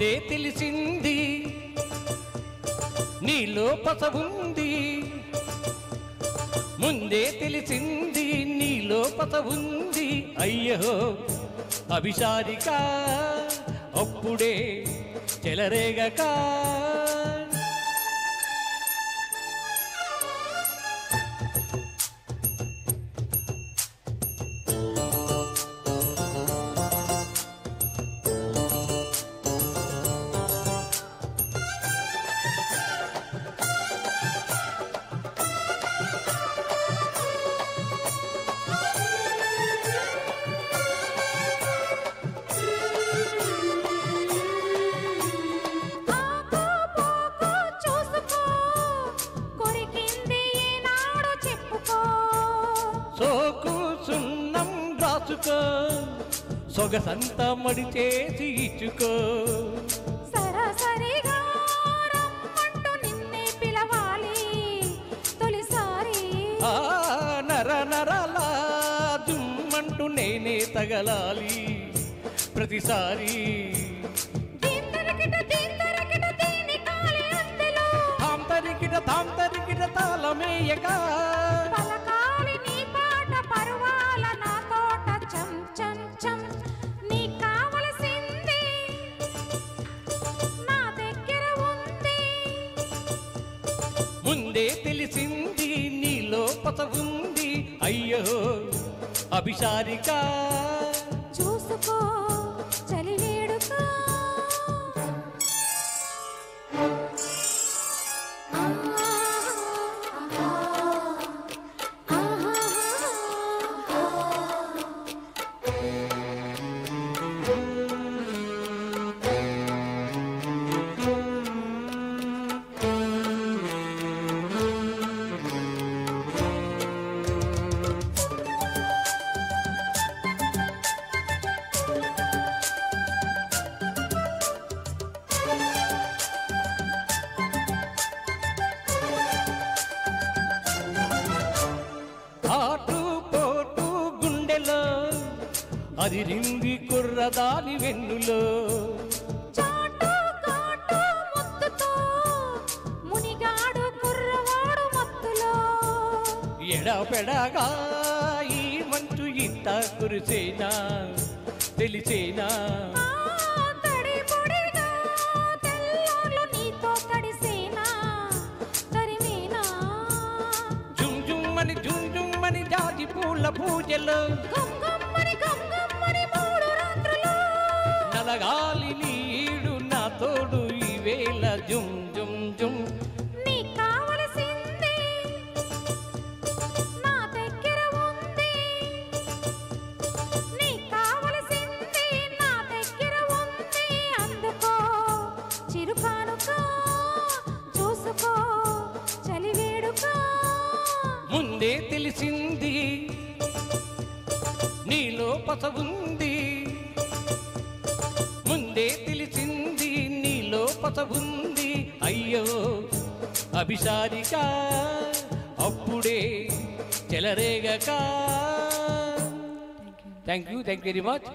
ముందే తెలిసింది నీలో పసవుంది, ముందే తెలిసింది నీలో పసవుంది. అయ్యో అభిసారిక అప్పుడే చెలరేగక. సోకు సున్నం రాసుకో, సొగసంత మడి చేసి ఇచ్చుకో. సరాసరిగా రమ్మంటూ నిన్నే పిలవాలి తొలిసారి. నర నరలా దుమ్మంటూ నేనే తగలాలి ప్రతిసారి. తాంతరికిట తాళమేయక ముందే తెలిసింది నీలో పసవుంది. అయ్యో అభిసారిక చూసుకో చలివేడుక. ఆటు పోటు గుండెలో అదిరింది కుర్రదాని వెన్నులో. చాటు కాటు ముద్దుతో మునిగాడు కుర్రవాడు మత్తులో. ఎడపెడగా ఈ మంచు ఇంత కురిసేనా తెలిసేనా. జుమ్జుమ్మని జాజి పూల పూజలు నలగాలి నీడు నా తోడు ఈ వేళ. జుమ్ జుమ్ జుమ్ నీకు కావలసింది నా దగ్గర ఉంది, నీకు కావలసింది నా దగ్గర ఉంది. అందుకో చిరుకానుక, చూసుకో చలివేడుక. ముందే తెలిసింది నీలో పసవుంది, ముందే తెలిసింది నీలో పసవుంది. అయ్యో అభిసారిక అప్పుడే చెలరేగక. Thank you very much.